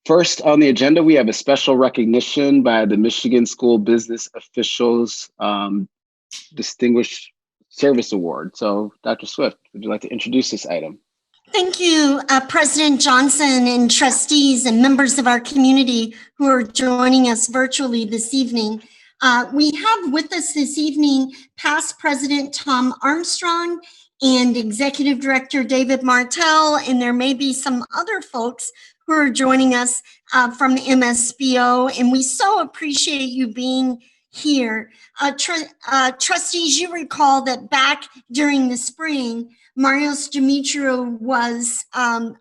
First on the agenda, we have a special recognition by the Michigan School Business Officials Distinguished Service Award. So, Dr. Swift, would you like to introduce this item? Thank you, President Johnson and trustees and members of our community who are joining us virtually this evening. We have with us this evening past President Tom Armstrong and Executive Director David Martell, and there may be some other folks who are joining us from MSBO, and we so appreciate you being here. Trustees, you recall that back during the spring, Demetriou was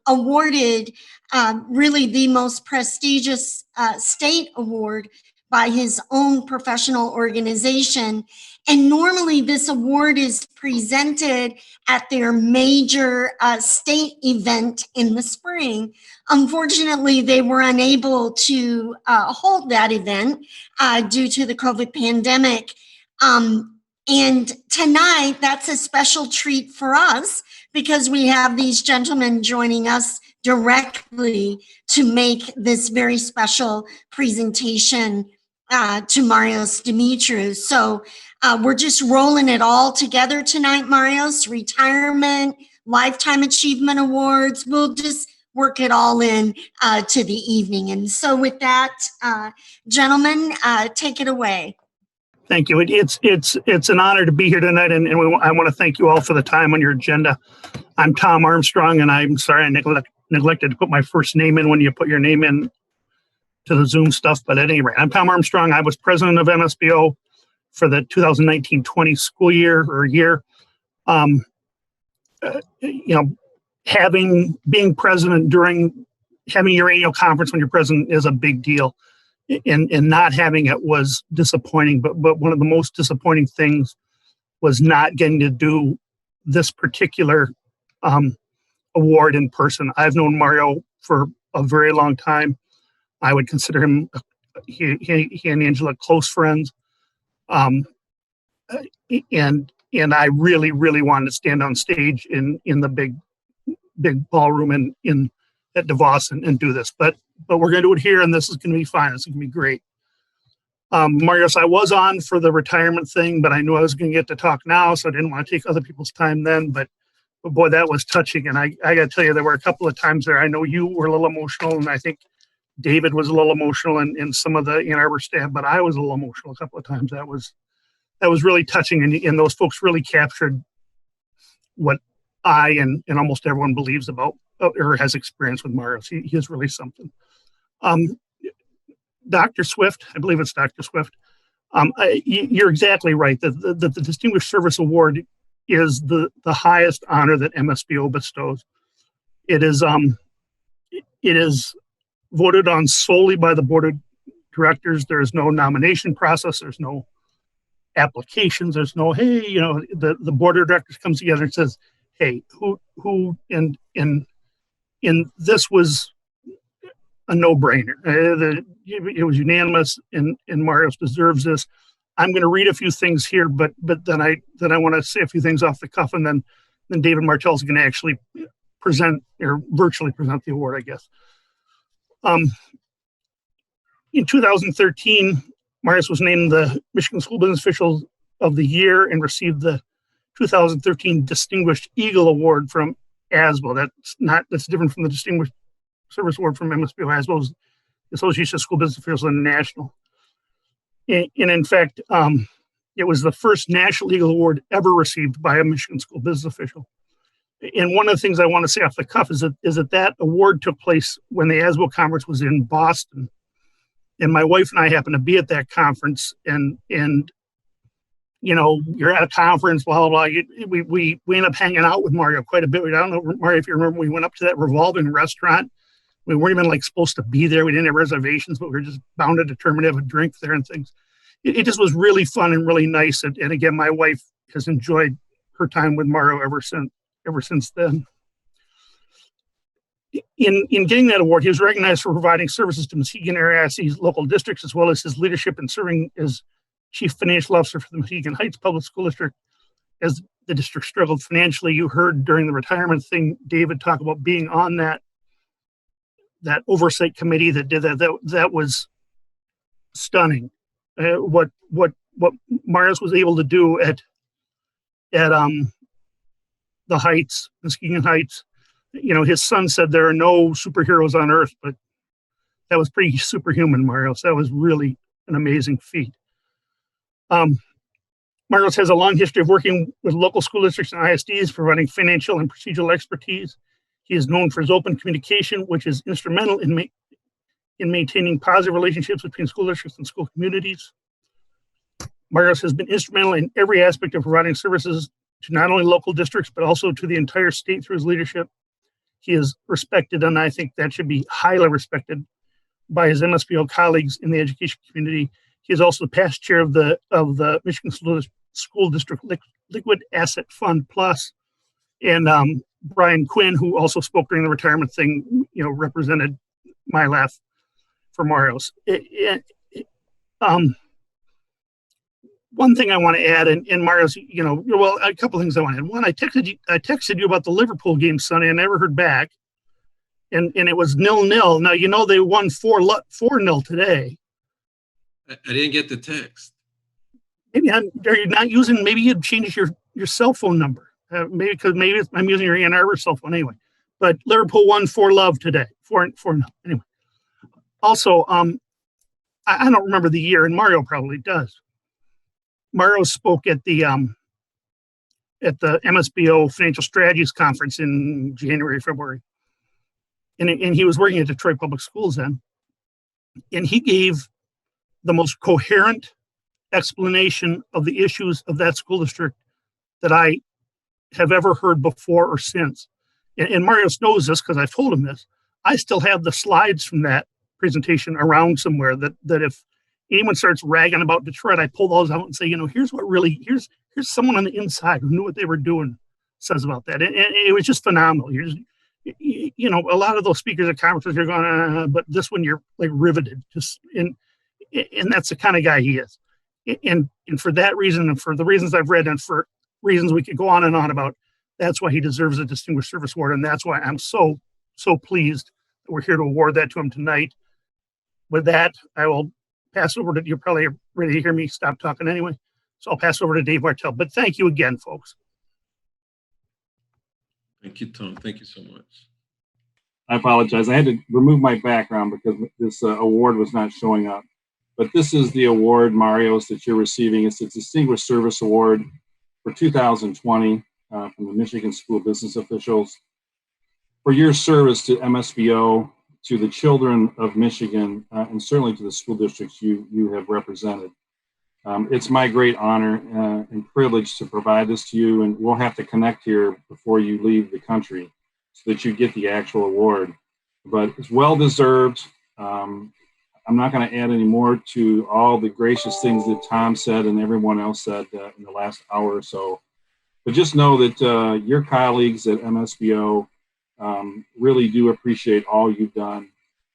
awarded really the most prestigious state award by his own professional organization. And normally this award is presented at their major state event in the spring. Unfortunately, they were unable to hold that event due to the COVID pandemic. And tonight, that's a special treat for us because we have these gentlemen joining us directly to make this very special presentation to Demetriou. So we're just rolling it all together tonight, Marios. Retirement, Lifetime Achievement Awards. We'll just work it all in to the evening. And so with that, gentlemen, take it away. Thank you. It's an honor to be here tonight, and I want to thank you all for the time on your agenda. I'm Tom Armstrong, and I'm sorry I neglected to put my first name in when you put your name in to the Zoom stuff, but at any rate, I'm Tom Armstrong. I was president of MSBO for the 2019-20 school year. Being president during having your annual conference when you're president is a big deal. And not having it was disappointing, but one of the most disappointing things was not getting to do this particular award in person. I've known Mario for a very long time. I would consider him, he and Angela, close friends. And I really, really wanted to stand on stage in the big ballroom at DeVos and do this, but we're going to do it here, and this is going to be fine. This is going to be great. Marios, I was on for the retirement thing, but I knew I was going to get to talk now, so I didn't want to take other people's time then. But boy, that was touching, and I got to tell you, there were a couple of times there. I know you were a little emotional, and I think David was a little emotional, and some of the Ann Arbor staff, but I was a little emotional a couple of times. That was really touching, and those folks really captured what I and almost everyone believes about or has experienced with Marios. He is really something. Dr. Swift, I believe it's Dr. Swift. You're exactly right. The Distinguished Service Award is the highest honor that MSBO bestows. It is voted on solely by the board of directors. There is no nomination process. There's no applications. There's no, hey, the board of directors comes together and says, hey, who and this was a no-brainer. It was unanimous, and Marios deserves this. I'm going to read a few things here, but then I want to say a few things off the cuff, and then David Martell is going to actually present or virtually present the award, I guess. In 2013, Marios was named the Michigan School Business Official of the Year and received the 2013 Distinguished Eagle Award from ASBO. That's different from the Distinguished Service Award from MSBO. ASBO is the Association of School Business Officials International. And in fact, it was the first National Eagle Award ever received by a Michigan school business official. And one of the things I want to say off the cuff is that award took place when the ASBO conference was in Boston. And my wife and I happened to be at that conference, and you're at a conference, blah, blah, blah. We ended up hanging out with Mario quite a bit. I don't know, Mario, if you remember, we went up to that revolving restaurant. We weren't even supposed to be there. We didn't have reservations, but we were just bound and determined to have a drink there and things. It just was really fun and really nice. And again, my wife has enjoyed her time with Mario ever since then. In getting that award, he was recognized for providing services to Muskegon area ISD's local districts, as well as his leadership in serving as Chief Financial Officer for the Muskegon Heights Public School District as the district struggled financially. You heard during the retirement thing, David talk about being on that that oversight committee that did that was stunning. What Marius was able to do at the Heights, Muskegon Heights. You know, his son said there are no superheroes on earth, but that was pretty superhuman, Marius. That was really an amazing feat. Marius has a long history of working with local school districts and ISDs, providing financial and procedural expertise. He is known for his open communication, which is instrumental in maintaining positive relationships between school districts and school communities. Marius has been instrumental in every aspect of providing services to not only local districts, but also to the entire state through his leadership. He is respected, and I think that should be highly respected by his MSBO colleagues in the education community. He is also the past chair of the Michigan School District Liquid Asset Fund Plus, and Brian Quinn, who also spoke during the retirement thing, you know, represented my laugh for Marius. One thing I want to add, and Marius, you know, well, a couple of things I want to add. One, I texted you about the Liverpool game Sunday. I never heard back, and it was 0-0. Now, you know, they won 4-0 today. I didn't get the text. Maybe are you not using? Maybe you'd change your cell phone number. Maybe I'm using your Ann Arbor cell phone anyway. But Liverpool won 4-0 today. 4-0 anyway. Also, I don't remember the year, and Mario probably does. Mario spoke at the MSBO Financial Strategies Conference in January, February, and he was working at Detroit Public Schools then, and he gave the most coherent explanation of the issues of that school district that I have ever heard before or since. And Marius knows this because I've told him this. I still have the slides from that presentation around somewhere that if anyone starts ragging about Detroit, I pull those out and say, you know, here's someone on the inside who knew what they were doing says about that. And it was just phenomenal. You know, a lot of those speakers at conferences, you're going, but this one you're like riveted. And that's the kind of guy he is. And for that reason, and for the reasons I've read, and for reasons we could go on and on about, that's why he deserves a Distinguished Service Award. And that's why I'm so pleased that we're here to award that to him tonight. With that, I will pass over to, you're probably ready to hear me stop talking anyway. So I'll pass over to Dave Martell. But thank you again, folks. Thank you, Tom. Thank you so much. I apologize. I had to remove my background because this award was not showing up. But this is the award, Marios, that you're receiving. It's a Distinguished Service Award for 2020 from the Michigan School Business Officials for your service to MSBO, to the children of Michigan, and certainly to the school districts you have represented. It's my great honor and privilege to provide this to you, and we'll have to connect here before you leave the country so that you get the actual award. But it's well-deserved. I'm not going to add any more to all the gracious things that Tom said and everyone else said in the last hour or so. But just know that your colleagues at MSBO really do appreciate all you've done.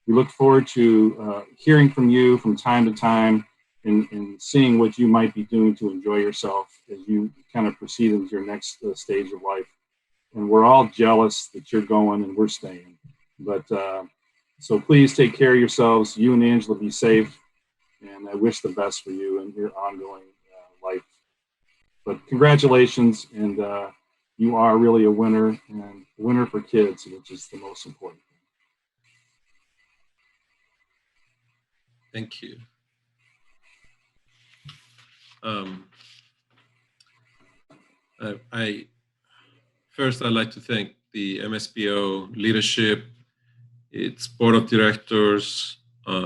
We look forward to hearing from you from time to time and seeing what you might be doing to enjoy yourself as you kind of proceed into your next stage of life. And we're all jealous that you're going and we're staying. But so please take care of yourselves. You and Angela be safe. And I wish the best for you and your ongoing life. But congratulations. And you are really a winner, and a winner for kids, which is the most important thing. Thank you. I'd like to thank the MSBO leadership, its board of directors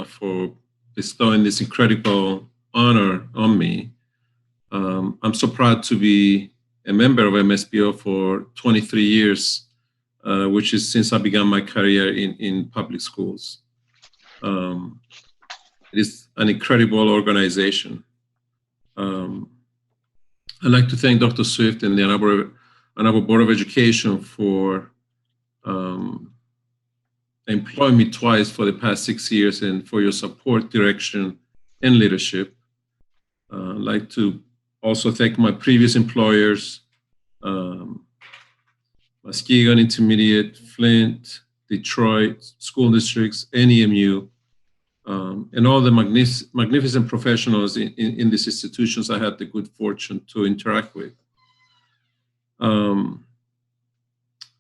for bestowing this incredible honor on me. I'm so proud to be a member of MSBO for 23 years, which is since I began my career in public schools. It is an incredible organization. I'd like to thank Dr. Swift and the Ann Arbor Board of Education for employing me twice for the past 6 years and for your support, direction, and leadership. I'd like to also thank my previous employers, Muskegon Intermediate, Flint, Detroit school districts, NEMU, and all the magnificent professionals in these institutions I had the good fortune to interact with.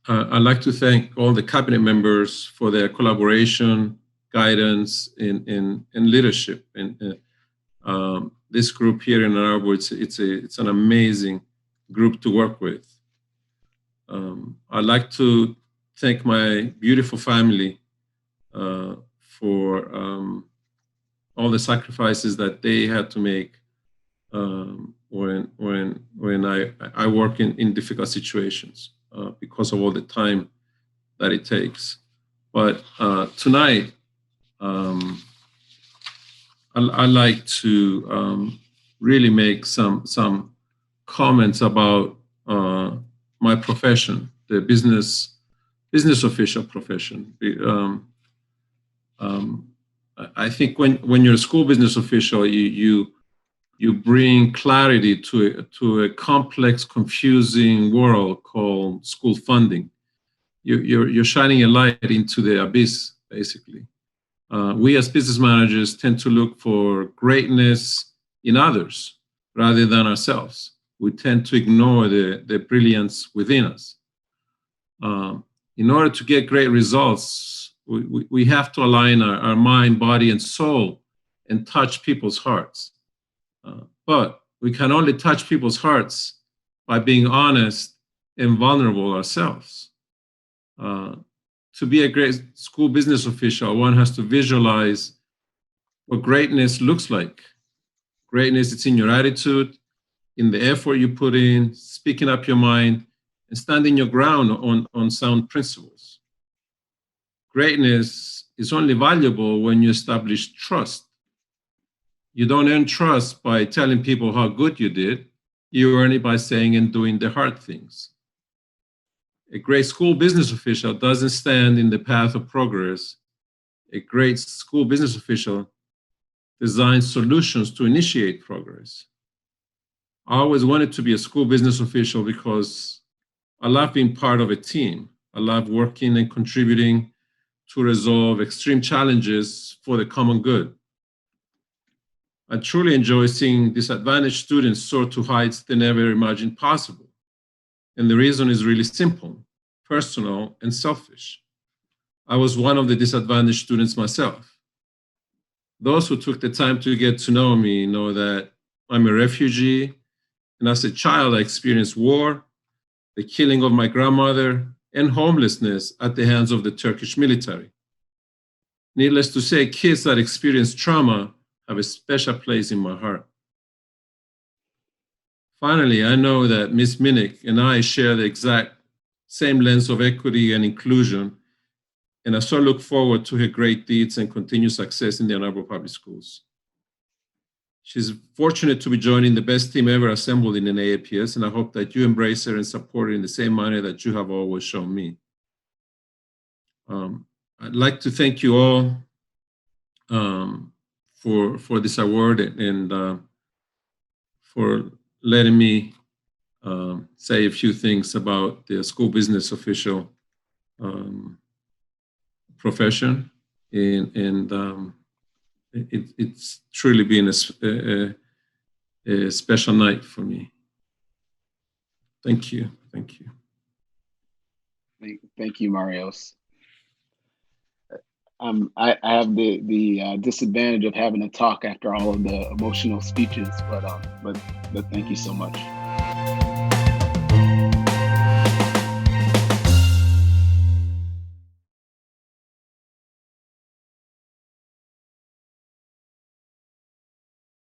I'd like to thank all the cabinet members for their collaboration, guidance, and leadership. And this group here in Arbor, it's an amazing group to work with. I'd like to thank my beautiful family for all the sacrifices that they had to make when I work in difficult situations because of all the time that it takes. But tonight, I'd like to really make some comments about my profession, the business official profession. I think when you're a school business official, you bring clarity to a complex, confusing world called school funding. You're shining a light into the abyss, basically. We as business managers tend to look for greatness in others rather than ourselves. We tend to ignore the brilliance within us. In order to get great results, we have to align our mind, body, and soul and touch people's hearts. But we can only touch people's hearts by being honest and vulnerable ourselves. To be a great school business official, one has to visualize what greatness looks like. Greatness, it's in your attitude, in the effort you put in, speaking up your mind, and standing your ground on sound principles. Greatness is only valuable when you establish trust. You don't earn trust by telling people how good you did. You earn it by saying and doing the hard things. A great school business official doesn't stand in the path of progress. A great school business official designs solutions to initiate progress. I always wanted to be a school business official because I love being part of a team. I love working and contributing to resolve extreme challenges for the common good. I truly enjoy seeing disadvantaged students soar to heights they never imagined possible. And the reason is really simple, personal, and selfish. I was one of the disadvantaged students myself. Those who took the time to get to know me know that I'm a refugee, and as a child, I experienced war, the killing of my grandmother, and homelessness at the hands of the Turkish military. Needless to say, kids that experience trauma have a special place in my heart. Finally, I know that Ms. Minnick and I share the exact same lens of equity and inclusion, and I so look forward to her great deeds and continued success in the Ann Arbor Public Schools. She's fortunate to be joining the best team ever assembled in an AAPS, and I hope that you embrace her and support her in the same manner that you have always shown me. I'd like to thank you all for this award and for letting me say a few things about the school business official profession, and it's truly been a special night for me. Thank you. Thank you. Thank you, Marios. I have the disadvantage of having to talk after all of the emotional speeches, but thank you so much.